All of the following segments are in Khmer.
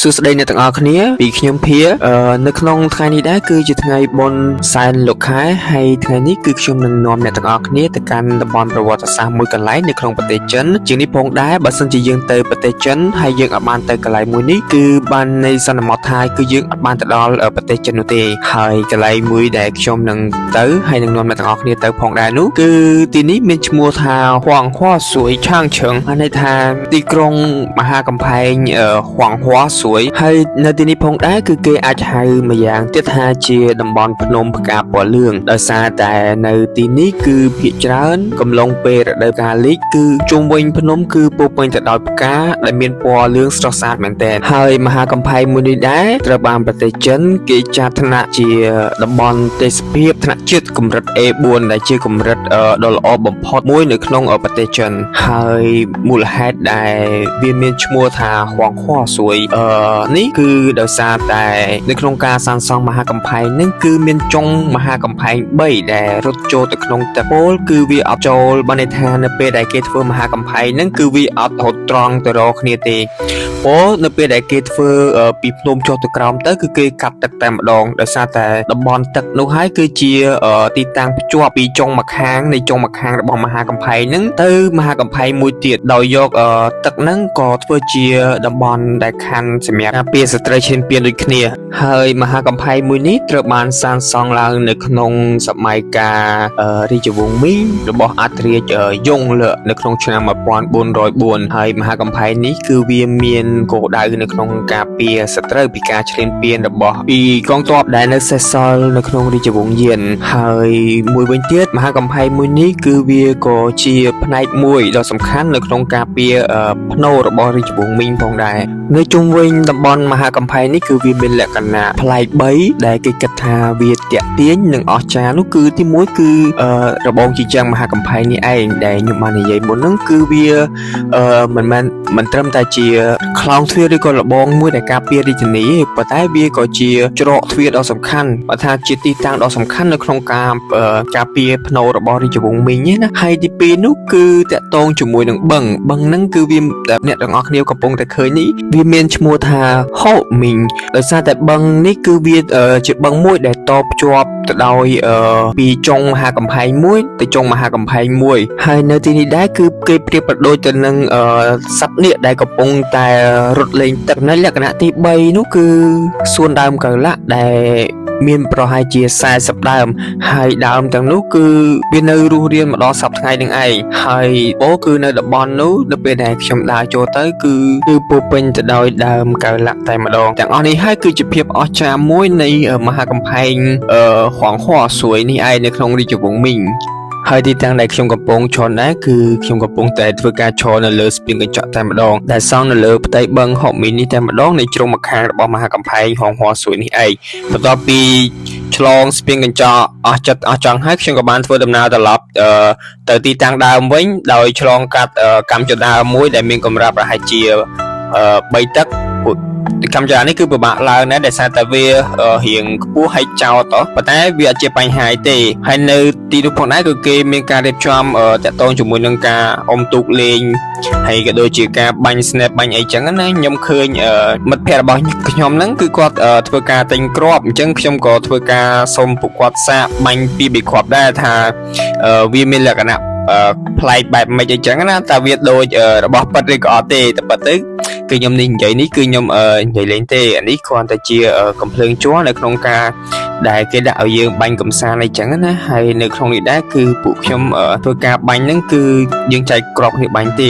សួស្តីអ្នកទាំងអស់គ្នាពីខ្ញុំភានៅក្នុងថ្ងៃនេះដែរគឺជាថ្ងៃបុណ្យសែនលោកខែហើយថ្ងៃនេះគឺខ្ញុំនឹងនាំអ្នកទាំងអស់គ្នាទៅកាន់តំបន់ប្រវត្តិសាស្ត្រមួយកន្លែងនៅក្នុងប្រទេសចិនជាងនេះផងដែរបើសិនជាយើងទៅប្រទេសចិនហើយយើងអត់បានទៅកន្លែងមួយនេះគឺបាននៃសន្មតថាគឺយើងអត់បានទៅដល់ប្រទេសចិននោះទេហើយកន្លែងមួយដែលខ្ញុំនឹងទៅហើយនឹងនាំអ្នកទាំងអស់គ្នាទៅផងដែរនោះគឺទីនេះមានឈ្មោះថាហួងហួសួយឆាងឈឹងហើយន័យថាទីក្រុងមហាកំផែងហួងហួសួយហើយនៅទីនេះផងដែរគឺគេអាចហៅម្យ៉ាងទៀតថាជាតំបន់ភ្នំផ្កាពណ៌លឿងដោយសារតែនៅទីនេះគឺភាគច្រើនកំឡុងពេលរដូវកាលលិចគឺជុំវិញភ្នំគឺពោពេញទៅដោយផ្កាដែលមានពណ៌លឿងស្រស់ស្អាតមែនទែនហើយមហាកំផែងមួយនេះដែរត្រូវបានប្រទេសចិនគេចាត់ថ្នាក់ជាតំបន់ទេសភាពថ្នាក់ជាតិកម្រិត A4 ដែលជាកម្រិតដ៏ល្អបំផុតមួយនៅក្នុងប្រទេសចិនហើយមូលហេតុដែលវាមានឈ្មោះថាហួងហួសួយនេះគឺដោយសារតែនៅក្នុងការសាងសង់មហាកំផែងនឹងគឺមានចុងមហាកំផែង3ដែលរត់ចូលទៅក្នុងទឹកពោលគឺវាអត់ចូលបានន័យថានៅពេលដែលគេធ្វើមហាកំផែងនឹងគឺវាអត់រត់ត្រង់ទៅរកគ្នាទេពោលនៅពេលដែលគេធ្វើពីភ្នំចុះទៅក្រោមទៅគឺគេកាត់ទឹកតែម្ដងដោយសារតែតំបន់ទឹកនោះហើយគឺជាទីតាំងភ្ជាប់ពីចុងម្ខាងនៃចុងម្ខាងរបស់មហាកំផែងនឹងទៅមហាកំផែងមួយទៀតដោយយកទឹកហ្នឹងក៏ធ្វើជាតំបន់ដែលខណ្ឌសម្រាប់ការពារស្ត្រីឈានពានដូចគ្នាហើយមហាកំផែងមួយនេះត្រូវបានសាងសង់ឡើងនៅក្នុងសម័យកាលរាជវង្សមីងរបស់អធិរាជយ៉ុងលឺនៅក្នុងឆ្នាំ1404ហើយមហាកំផែងនេះគឺវាមានគោលដៅនៅក្នុងការពារស្ត្រីពីការឈ្លានពានរបស់ពីកងទ័ពដែលនៅសេសសល់នៅក្នុងរាជវង្សយានហើយមួយវិញទៀតមហាកំផែងមួយនេះគឺវាក៏ជាផ្នែកមួយដ៏សំខាន់នៅក្នុងការពារភ្នូររបស់រាជវង្សមីងផងដែរនៅជុំវិញតំបន់មហាកំផែងនេះគឺវាមានលក្ខណៈប្លែក3ដែលគេគិតថាវាទាក់ទាញនិងអស្ចារ្យនោះគឺទី1គឺរបងជញ្ជាំងមហាកំផែងនេះឯងដែលខ្ញុំបាននិយាយមុនហ្នឹងគឺវាមិនត្រឹមតែជាខ្លោងទ្វារឬក៏របងមួយដែលការពាររាជធានីទេប៉ុន្តែវាក៏ជាច្រកទ្វារដ៏សំខាន់បើថាជាទីតាំងដ៏សំខាន់នៅក្នុងការពារភ្នូររបស់រាជវង្សមីងណាហើយទី2នោះគឺតាក់ទងជាមួយនឹងបឹងហ្នឹងគឺវាអ្នកទាំងអស់គ្នាកំពុងតែឃើញនេះវាមានឈ្មោះថាហូមីងដោយសារតែបឹងនេះគឺវាជាបឹងមួយដែលតភ្ជាប់ទៅដោយពីចុងមហាកំផែងមួយទៅចុងមហាកំផែងមួយហើយនៅទីនេះដែរគឺគេប្រៀបប្រដូចទៅនឹងសត្វនាគដែលកំពុងតែរត់លេងទឹកនៅលក្ខណៈទី3នោះគឺសួនដើមកៅឡាក់ដែលមានប្រហែលជា40ដើមហើយដើមទាំងនោះគឺវានៅរស់រានមកដល់សប្តាហ៍ថ្ងៃនឹងឯងហើយគឺនៅតំបន់នោះនៅពេលដែលខ្ញុំដើរចូលទៅគឺពោពេញទៅដោយដើមកៅឡាក់តែម្ដងទាំងអស់នេះហើយគឺជាភាពអស្ចារ្យមួយនៃមហាកំផែងហួងហួសួយនេះឯងនៅក្នុងរាជវង្សមីងហើយទីតាំងដែលខ្ញុំកំពុងឈរដែរគឺខ្ញុំកំពុងតែធ្វើការឈរនៅលើស្ពានកញ្ចក់តែម្ដងដែលសង់នៅលើផ្ទៃបឹងហូមីនេះតែម្ដងនៃជ្រុងម្ខាងរបស់មហាកំផែងហួងហួសួយនេះឯងបន្ទាប់ពីឆ្លងស្ពានកញ្ចក់អស់ចិត្តអស់ចង់ហើយខ្ញុំក៏បានធ្វើដំណើរត្រឡប់ទៅទីតាំងដើមវិញដោយឆ្លងកាត់កម្មចលនាមួយដែលមានកម្រាស់ប្រហែលជា3ទឹកកម្មចលនានេះគឺពិបាកឡើងដែរដោយសារតែវារៀងខ្ពស់ហើយចោតប៉ុន្តែវាអត់ជាបញ្ហាទេហើយនៅទីនោះផងដែរគឺគេមានការរៀបចំតាក់ទងជាមួយនឹងការអុំទូកលេងហើយក៏ដូចជាការបាញ់ snap បាញ់អីចឹងណាខ្ញុំឃើញមិត្តភ័ក្តិរបស់ខ្ញុំហ្នឹងគឺគាត់ធ្វើការទិញគ្រាប់អញ្ចឹងខ្ញុំក៏ធ្វើការសុំពួកគាត់សាកបាញ់ពី3គ្រាប់ដែរថាវាមានលក្ខណៈប្លែកបែបមិនអីចឹងណាតែវាដូចរបស់ប៉ិតឬក៏អត់ទេតែប៉ិតទៅគឺខ្ញុំនេះនិយាយនេះគឺខ្ញុំនិយាយលេងទេអានេះគ្រាន់តែជាកំភ្លើងជ័រនៅក្នុងការដែលគេដាក់ឲ្យយើងបាញ់កំសាន្តអីចឹងណាហើយនៅក្នុងនេះដែរគឺពួកខ្ញុំធ្វើការបាញ់ហ្នឹងគឺយើងចែកគ្រាប់គ្នាបាញ់ទេ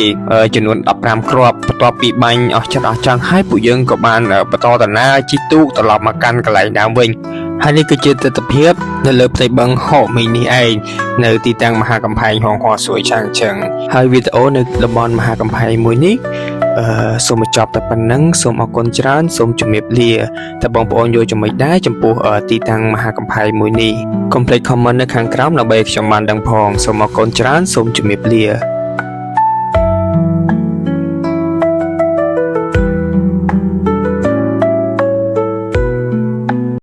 ចំនួន15គ្រាប់បន្ទាប់ពីបាញ់អស់ចិត្តអស់ចង់ហើយពួកយើងក៏បានបន្តដំណើរជិះទូកត្រឡប់មកកាន់កន្លែងដើមវិញហើយនេះគឺជាទស្សនវិជ្ជានៅលើផ្ទៃបឹងហូមីនេះឯងនៅទីតាំងមហាកំផែងហួងហួសួយឆាងឈឹងហើយវីដេអូនៅតំបន់មហាកំផែងមួយនេះសូមបញ្ចប់តែប៉ុណ្្នឹងសូមអរគុណច្រើនសូមជម្រាបលាតែបងប្អូនយល់ចំណុចដែរចំពោះទីតាំងមហាកំផែងមួយនេះកុំភ្លេច comment នៅខាងក្រោមដើម្បីខ្ញុំបានដឹងផងសូមអរគុណច្រើនសូមជម្រាបលា